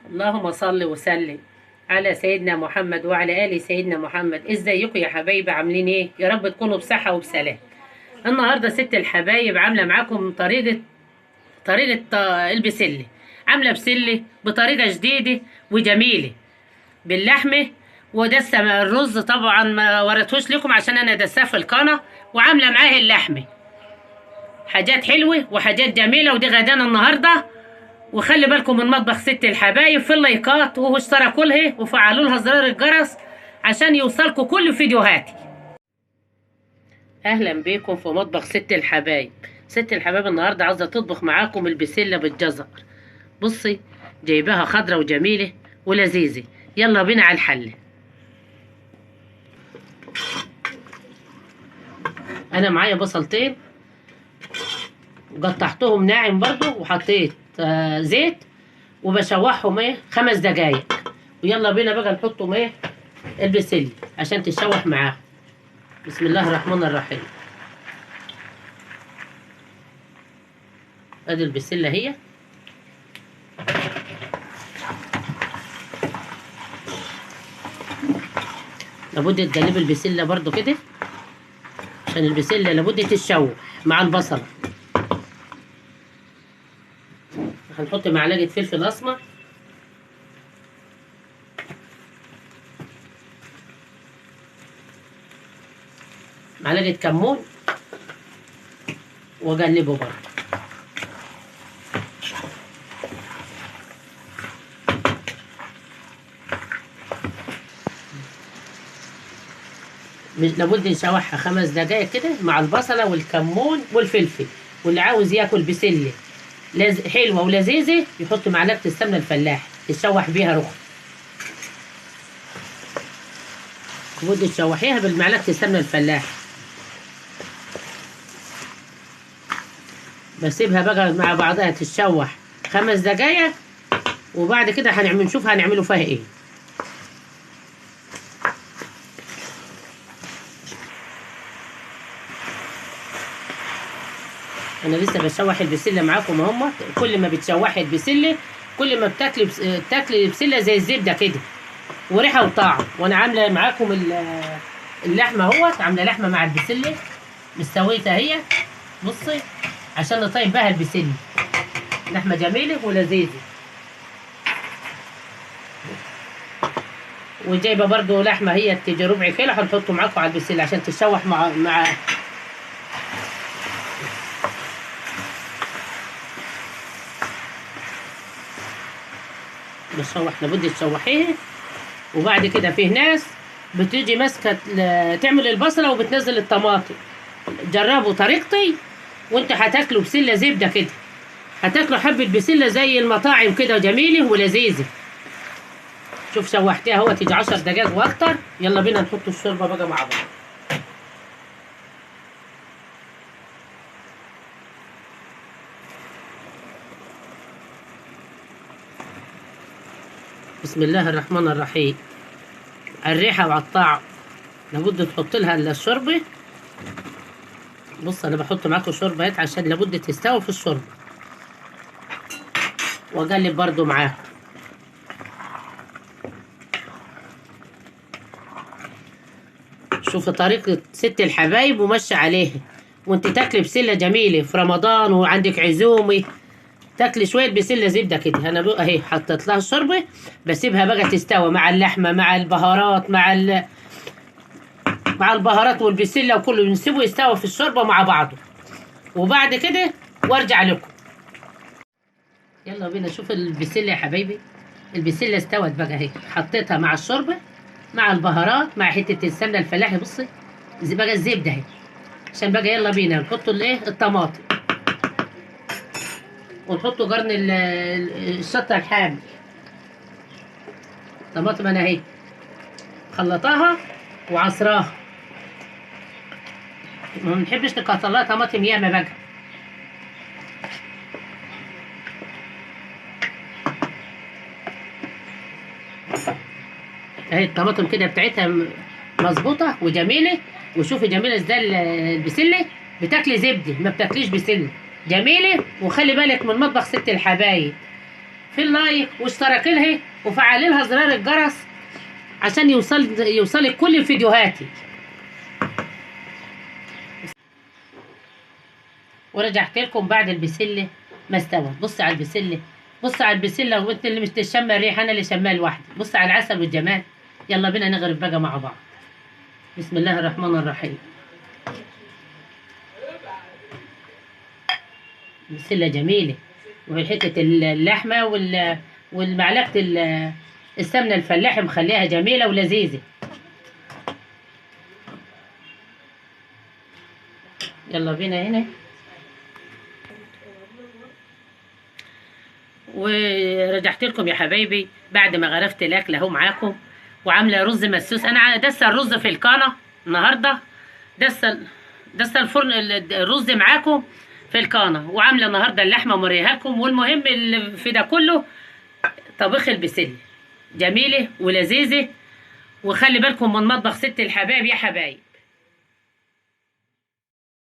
اللهم صل وسلم على سيدنا محمد وعلى آل سيدنا محمد. ازيكم يا حبايبي؟ عاملين ايه؟ يا رب تكونوا بصحة وبسلام. النهارده ست الحبايب عاملة معاكم طريقة البسلة. عاملة بسلة بطريقة جديدة وجميلة باللحمة. ودسة الرز طبعا ما وريتهوش لكم عشان انا دساه في القناة، وعاملة معاه اللحمة. حاجات حلوة وحاجات جميلة، ودي غدانا النهارده. وخلي بالكم من مطبخ ست الحبايب في اللايكات، واشتركوا لها وفعلوا لها زرار الجرس عشان يوصلكم كل فيديوهاتي. اهلا بيكم في مطبخ ست الحبايب. ست الحبايب النهارده عاوزه تطبخ معاكم البسله بالجزر. بصي، جايباها خضرة وجميله ولذيذه. يلا بينا على الحل. انا معايا بصلتين قطعتهم ناعم برضو، وحطيت زيت، وبشوحهم 5 دقايق. ويلا بينا بقى نحطهم البسله عشان تشوح معاهم. بسم الله الرحمن الرحيم. ادي البسله هي. لابد تقلب البسله برضو كده عشان البسله لابد تتشوح مع البصله. هنحط معلقه فلفل اسمر، معلقه كمون، واقلبه برضو. لابد نشوحها 5 دقايق كده مع البصله والكمون والفلفل. واللي عاوز ياكل بسله حلوه ولذيذه يحط معلقه السمنه الفلاح تشوح بيها رخ. لابد تشوحيها بالمعلقه السمنه الفلاح. بسيبها بقى مع بعضها تتشوح 5 دقايق، وبعد كده نشوف هنعمله فيها ايه. انا لسه بشوح البسله معاكم اهو. كل ما بتشوحي البسله كل ما بتاكلي البسله زي الزبده كده، وريحه وطعم. وانا عامله معاكم اللحمه اهوت. عامله لحمه مع البسله مستويتها هي. بصي، عشان نطيب بها البسله. لحمه جميله ولذيذه. وجايبه برضو لحمه هي تيجي ربع كيلو هنحطه معاكم على البسله عشان تتشوح مع بتشوح. لابد تشوحيها. وبعد كده فيه ناس بتيجي ماسكه تعمل البصله وبتنزل الطماطم. جربوا طريقتي وانت هتاكلوا بسله زبده كده. هتاكلوا حبه بسله زي المطاعم كده، جميله ولذيذه. شوف شوحتيها اهو تيجي 10 دقايق واكتر. يلا بينا نحط الشوربه بقى مع بعض. بسم الله الرحمن الرحيم. على الريحه وعلى الطعم لابد تحط لها الشوربه. بص، انا بحط معاكم شوربه عشان لابد تستوي في الشوربه. واقلب برضو معاها. شوف طريقة ست الحبايب ومشي عليها. وانت تاكلي بسلة جميلة في رمضان وعندك عزومة، تاكلي شوية بسلة زبدة كده. انا بقى اهي حطيت لها الشوربة، بسيبها بقى تستوي مع اللحمة مع البهارات مع البهارات والبسلة وكله، بنسيبه يستوي في الشوربة مع بعضه. وبعد كده وارجع لكم. يلا بينا نشوف البسلة يا حبايبي. البسلة استوت بقى اهي. حطيتها مع الشوربة مع البهارات مع حتة السمنة الفلاحي. بصي بقى الزبدة اهي. عشان بقى يلا بينا نحط الطماطم، ونحط قرن الشطة الحامي. طماطم انا اهي خلطاها وعصراها. ما بنحبش نكتر لها طماطم ياما بقى. اهي الطماطم كده بتاعتها مظبوطه وجميله. وشوفي جميله ازاي البسله. بتاكلي زبده ما بتاكليش بسله. جميله. وخلي بالك من مطبخ ست الحبايب. في اللايك واشترك لها وفعلي لها زرار الجرس عشان يوصلك كل فيديوهاتي. ورجعت لكم بعد البسله ما استوت. بص على البسله، بص على البسله، وانت اللي مش تشم الريح انا اللي شماه لوحدي. بص على العسل والجمال. يلا بينا نغرف بقى مع بعض. بسم الله الرحمن الرحيم. بسله جميله، وحته اللحمه والمعلقه السمنه الفلاحي مخليها جميله ولذيذه. يلا بينا هنا. ورجعت لكم يا حبايبي بعد ما غرفت الاكل اهو معاكم، وعامله رز مسوس. انا دسه الرز في القانه النهارده، دسه الفرن الرز معاكم في القانه، وعامله النهارده اللحمه موريها لكم. والمهم اللي في ده كله طبيخ البسله جميله ولذيذه. وخلي بالكم من مطبخ ست الحبايب يا حبايب.